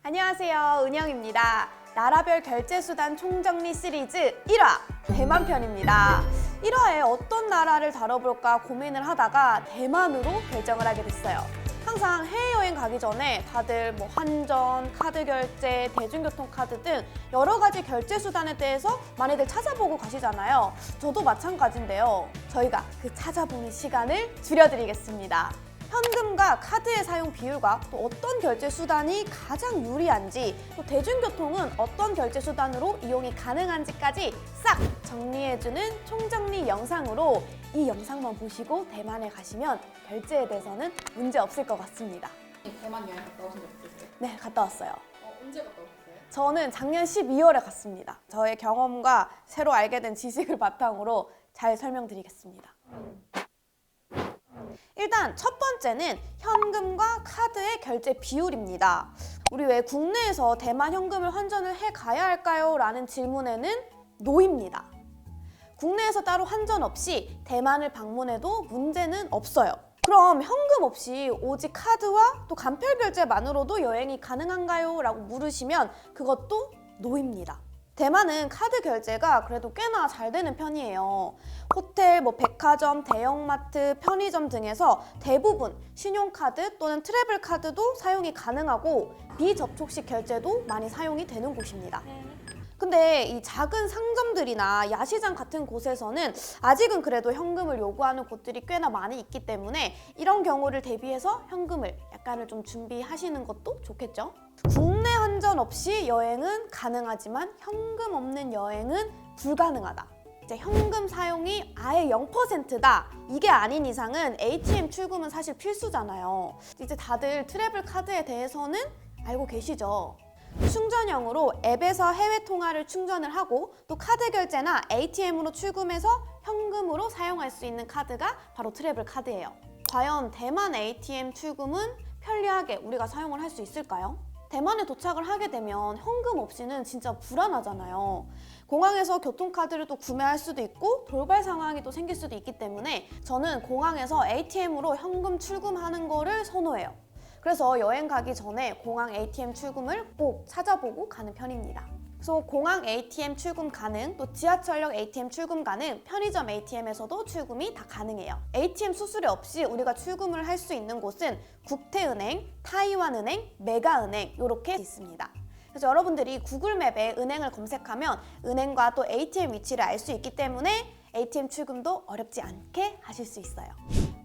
안녕하세요, 은영입니다. 나라별 결제수단 총정리 시리즈 1화 대만 편입니다. 1화에 어떤 나라를 다뤄볼까 고민을 하다가 대만으로 결정을 하게 됐어요. 항상 해외여행 가기 전에 다들 환전, 카드 결제, 대중교통 카드 등 여러 가지 결제 수단에 대해서 많이들 찾아보고 가시잖아요. 저도 마찬가지인데요. 저희가 그 찾아보는 시간을 줄여드리겠습니다. 현금과 카드의 사용 비율과 또 어떤 결제 수단이 가장 유리한지, 또 대중교통은 어떤 결제 수단으로 이용이 가능한지까지 싹 정리해주는 총정리 영상으로 이 영상만 보시고 대만에 가시면 결제에 대해서는 문제 없을 것 같습니다. 대만 여행 갔다 오신 적 있으세요? 네, 갔다 왔어요. 언제 갔다 오셨어요? 저는 작년 12월에 갔습니다. 저의 경험과 새로 알게 된 지식을 바탕으로 잘 설명드리겠습니다. 일단 첫 번째는 현금과 카드의 결제 비율입니다. 우리 왜 국내에서 대만 현금을 환전을 해 가야 할까요? 라는 질문에는 노입니다. 국내에서 따로 환전 없이 대만을 방문해도 문제는 없어요. 그럼 현금 없이 오직 카드와 또 간편 결제만으로도 여행이 가능한가요? 라고 물으시면 그것도 노입니다. 대만은 카드 결제가 그래도 꽤나 잘 되는 편이에요. 호텔, 백화점, 대형마트, 편의점 등에서 대부분 신용카드 또는 트래블카드도 사용이 가능하고 비접촉식 결제도 많이 사용이 되는 곳입니다. 근데 이 작은 상점들이나 야시장 같은 곳에서는 아직은 그래도 현금을 요구하는 곳들이 꽤나 많이 있기 때문에 이런 경우를 대비해서 현금을 약간을 좀 준비하시는 것도 좋겠죠? 국내 환전 없이 여행은 가능하지만 현금 없는 여행은 불가능하다. 이제 현금 사용이 아예 0%다. 이게 아닌 이상은 ATM 출금은 사실 필수잖아요. 이제 다들 트래블 카드에 대해서는 알고 계시죠? 충전형으로 앱에서 해외 통화를 충전을 하고 또 카드 결제나 ATM으로 출금해서 현금으로 사용할 수 있는 카드가 바로 트래블 카드예요. 과연 대만 ATM 출금은 편리하게 우리가 사용을 할 수 있을까요? 대만에 도착을 하게 되면 현금 없이는 진짜 불안하잖아요. 공항에서 교통카드를 또 구매할 수도 있고 돌발 상황이 또 생길 수도 있기 때문에 저는 공항에서 ATM으로 현금 출금하는 거를 선호해요. 그래서 여행 가기 전에 공항 ATM 출금을 꼭 찾아보고 가는 편입니다. 그래서 공항 ATM 출금 가능, 또 지하철역 ATM 출금 가능, 편의점 ATM에서도 출금이 다 가능해요. ATM 수수료 없이 우리가 출금을 할 수 있는 곳은 국태은행, 타이완은행, 메가은행 이렇게 있습니다. 그래서 여러분들이 구글맵에 은행을 검색하면 은행과 또 ATM 위치를 알 수 있기 때문에 ATM 출금도 어렵지 않게 하실 수 있어요.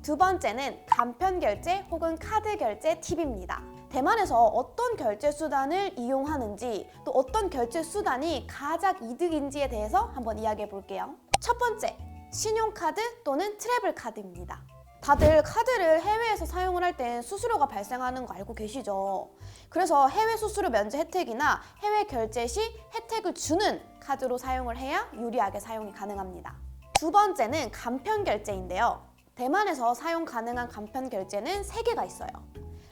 두 번째는 간편 결제 혹은 카드 결제 팁입니다. 대만에서 어떤 결제 수단을 이용하는지 또 어떤 결제 수단이 가장 이득인지에 대해서 한번 이야기해 볼게요. 첫 번째, 신용카드 또는 트래블 카드입니다. 다들 카드를 해외에서 사용을 할 땐 수수료가 발생하는 거 알고 계시죠? 그래서 해외 수수료 면제 혜택이나 해외 결제 시 혜택을 주는 카드로 사용을 해야 유리하게 사용이 가능합니다. 두 번째는 간편 결제인데요. 대만에서 사용 가능한 간편 결제는 3개가 있어요.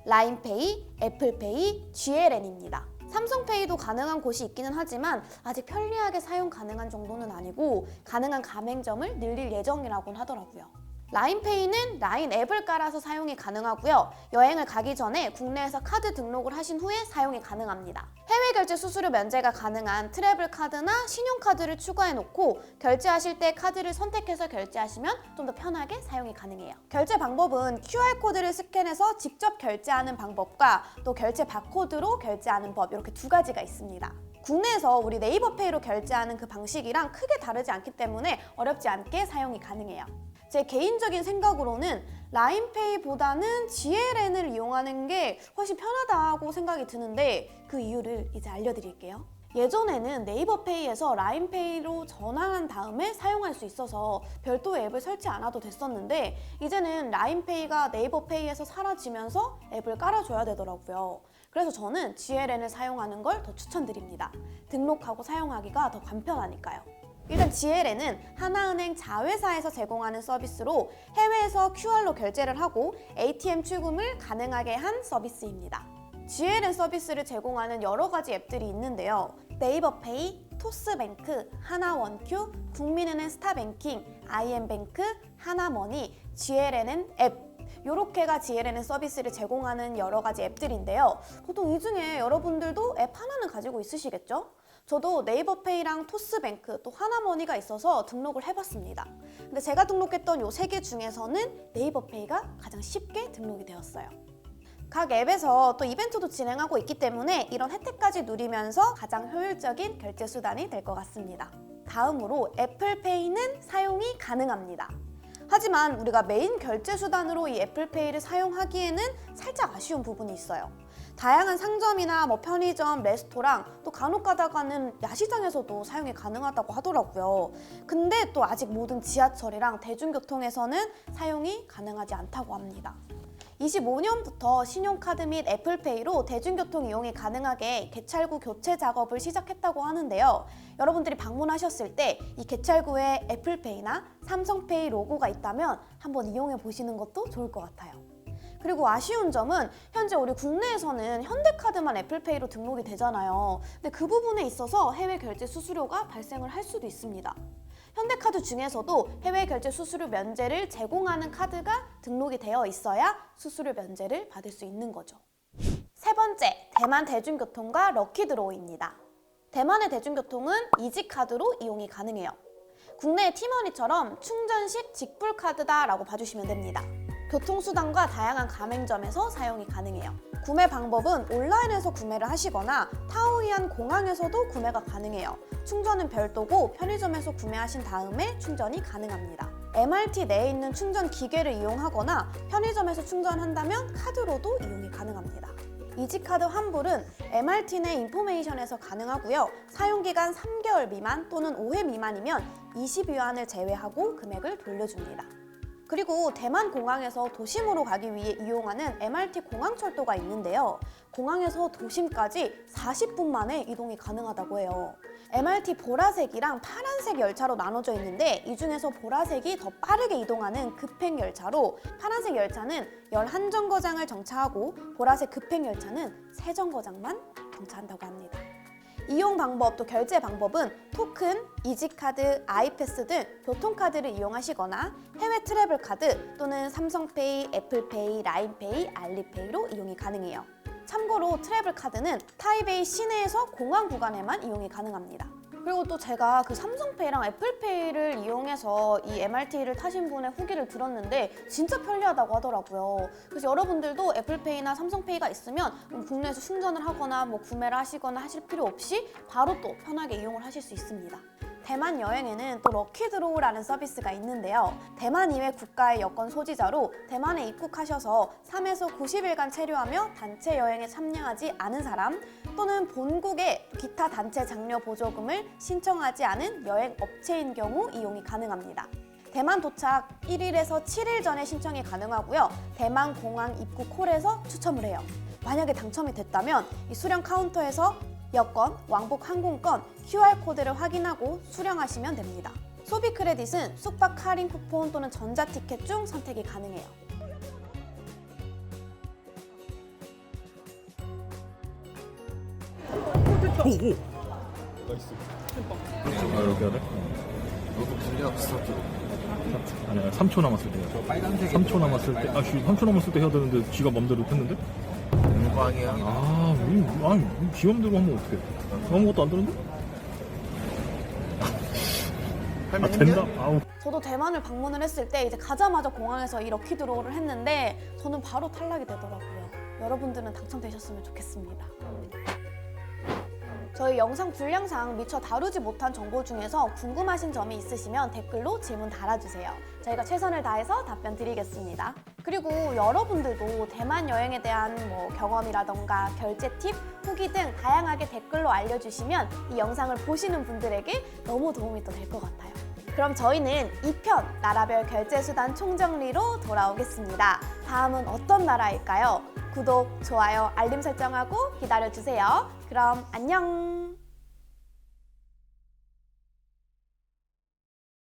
라인페이, 애플페이, GLN입니다. 삼성페이도 가능한 곳이 있기는 하지만 아직 편리하게 사용 가능한 정도는 아니고 가능한 가맹점을 늘릴 예정이라고는 하더라고요. 라인페이는 라인 앱을 깔아서 사용이 가능하고요. 여행을 가기 전에 국내에서 카드 등록을 하신 후에 사용이 가능합니다. 해외 결제 수수료 면제가 가능한 트래블 카드나 신용카드를 추가해 놓고 결제하실 때 카드를 선택해서 결제하시면 좀 더 편하게 사용이 가능해요. 결제 방법은 QR코드를 스캔해서 직접 결제하는 방법과 또 결제 바코드로 결제하는 법 이렇게 2가지가 있습니다. 국내에서 우리 네이버페이로 결제하는 그 방식이랑 크게 다르지 않기 때문에 어렵지 않게 사용이 가능해요. 제 개인적인 생각으로는 라인페이보다는 GLN을 이용하는 게 훨씬 편하다고 생각이 드는데 그 이유를 이제 알려드릴게요. 예전에는 네이버페이에서 라인페이로 전환한 다음에 사용할 수 있어서 별도의 앱을 설치 안 해도 됐었는데 이제는 라인페이가 네이버페이에서 사라지면서 앱을 깔아줘야 되더라고요. 그래서 저는 GLN을 사용하는 걸 더 추천드립니다. 등록하고 사용하기가 더 간편하니까요. 일단 GLN은 하나은행 자회사에서 제공하는 서비스로 해외에서 QR로 결제를 하고 ATM 출금을 가능하게 한 서비스입니다. GLN 서비스를 제공하는 여러 가지 앱들이 있는데요. 네이버페이, 토스뱅크, 하나원큐, 국민은행 스타뱅킹, IM뱅크, 하나머니, GLN은 앱 요렇게가 GLNN 서비스를 제공하는 여러 가지 앱들인데요. 보통 이 중에 여러분들도 앱 하나는 가지고 있으시겠죠? 저도 네이버페이랑 토스뱅크 또 하나머니가 있어서 등록을 해봤습니다. 근데 제가 등록했던 요 3개 중에서는 네이버페이가 가장 쉽게 등록이 되었어요. 각 앱에서 또 이벤트도 진행하고 있기 때문에 이런 혜택까지 누리면서 가장 효율적인 결제 수단이 될 것 같습니다. 다음으로 애플페이는 사용이 가능합니다. 하지만 우리가 메인 결제 수단으로 이 애플페이를 사용하기에는 살짝 아쉬운 부분이 있어요. 다양한 상점이나 편의점, 레스토랑, 또 간혹 가다가는 야시장에서도 사용이 가능하다고 하더라고요. 근데 또 아직 모든 지하철이랑 대중교통에서는 사용이 가능하지 않다고 합니다. 25년부터 신용카드 및 애플페이로 대중교통 이용이 가능하게 개찰구 교체 작업을 시작했다고 하는데요. 여러분들이 방문하셨을 때 이 개찰구에 애플페이나 삼성페이 로고가 있다면 한번 이용해 보시는 것도 좋을 것 같아요. 그리고 아쉬운 점은 현재 우리 국내에서는 현대카드만 애플페이로 등록이 되잖아요. 근데 그 부분에 있어서 해외 결제 수수료가 발생을 할 수도 있습니다. 현대카드 중에서도 해외 결제 수수료 면제를 제공하는 카드가 등록이 되어 있어야 수수료 면제를 받을 수 있는 거죠. 세 번째, 대만 대중교통과 럭키드로우입니다. 대만의 대중교통은 이지카드로 이용이 가능해요. 국내의 티머니처럼 충전식 직불카드다라고 봐주시면 됩니다. 교통수단과 다양한 가맹점에서 사용이 가능해요. 구매 방법은 온라인에서 구매를 하시거나 타오이안 공항에서도 구매가 가능해요. 충전은 별도고 편의점에서 구매하신 다음에 충전이 가능합니다. MRT 내에 있는 충전 기계를 이용하거나 편의점에서 충전한다면 카드로도 이용이 가능합니다. 이지카드 환불은 MRT 내 인포메이션에서 가능하고요. 사용기간 3개월 미만 또는 5회 미만이면 20위안을 제외하고 금액을 돌려줍니다. 그리고 대만 공항에서 도심으로 가기 위해 이용하는 MRT 공항철도가 있는데요. 공항에서 도심까지 40분 만에 이동이 가능하다고 해요. MRT 보라색이랑 파란색 열차로 나눠져 있는데 이 중에서 보라색이 더 빠르게 이동하는 급행 열차로 파란색 열차는 11정거장을 정차하고 보라색 급행 열차는 3정거장만 정차한다고 합니다. 이용 방법, 또 결제 방법은 토큰, 이지카드, 아이패스 등 교통카드를 이용하시거나 해외 트래블 카드 또는 삼성페이, 애플페이, 라인페이, 알리페이로 이용이 가능해요. 참고로 트래블 카드는 타이베이 시내에서 공항 구간에만 이용이 가능합니다. 그리고 또 제가 그 삼성페이랑 애플페이를 이용해서 이 MRT를 타신 분의 후기를 들었는데 진짜 편리하다고 하더라고요. 그래서 여러분들도 애플페이나 삼성페이가 있으면 국내에서 충전을 하거나 구매를 하시거나 하실 필요 없이 바로 또 편하게 이용을 하실 수 있습니다. 대만 여행에는 또 럭키드로우라는 서비스가 있는데요. 대만 이외 국가의 여권 소지자로 대만에 입국하셔서 3에서 90일간 체류하며 단체 여행에 참여하지 않은 사람 또는 본국의 기타 단체 장려 보조금을 신청하지 않은 여행 업체인 경우 이용이 가능합니다. 대만 도착 1일에서 7일 전에 신청이 가능하고요. 대만 공항 입국 콜에서 추첨을 해요. 만약에 당첨이 됐다면 이 수령 카운터에서 여권, 왕복 항공권, QR코드를 확인하고 수령하시면 됩니다. 소비 크레딧은 숙박 할인 쿠폰 또는 전자티켓 중 선택이 가능해요. 나이스. 아, 이렇게 해야 돼? 너도 길이가 비슷하죠? 아니야, 3초 남았을 때. 저 빨간색이 3초 남았을 때. 아, 3초 남았을 때 해야 되는데 지가 맘대로 했는데? 공방이야. 지 맘대로 하면 어떡해. 아무것도 안 되는데? 아, 된다? 아우. 저도 대만을 방문을 했을 때 이제 가자마자 공항에서 이 럭키드로우를 했는데 저는 바로 탈락이 되더라고요. 여러분들은 당첨되셨으면 좋겠습니다. 저희 영상 분량상 미처 다루지 못한 정보 중에서 궁금하신 점이 있으시면 댓글로 질문 달아주세요. 저희가 최선을 다해서 답변 드리겠습니다. 그리고 여러분들도 대만 여행에 대한 경험이라던가 결제 팁, 후기 등 다양하게 댓글로 알려주시면 이 영상을 보시는 분들에게 너무 도움이 또 될 것 같아요. 그럼 저희는 2편 나라별 결제수단 총정리로 돌아오겠습니다. 다음은 어떤 나라일까요? 구독, 좋아요, 알림 설정하고 기다려주세요. 그럼 안녕!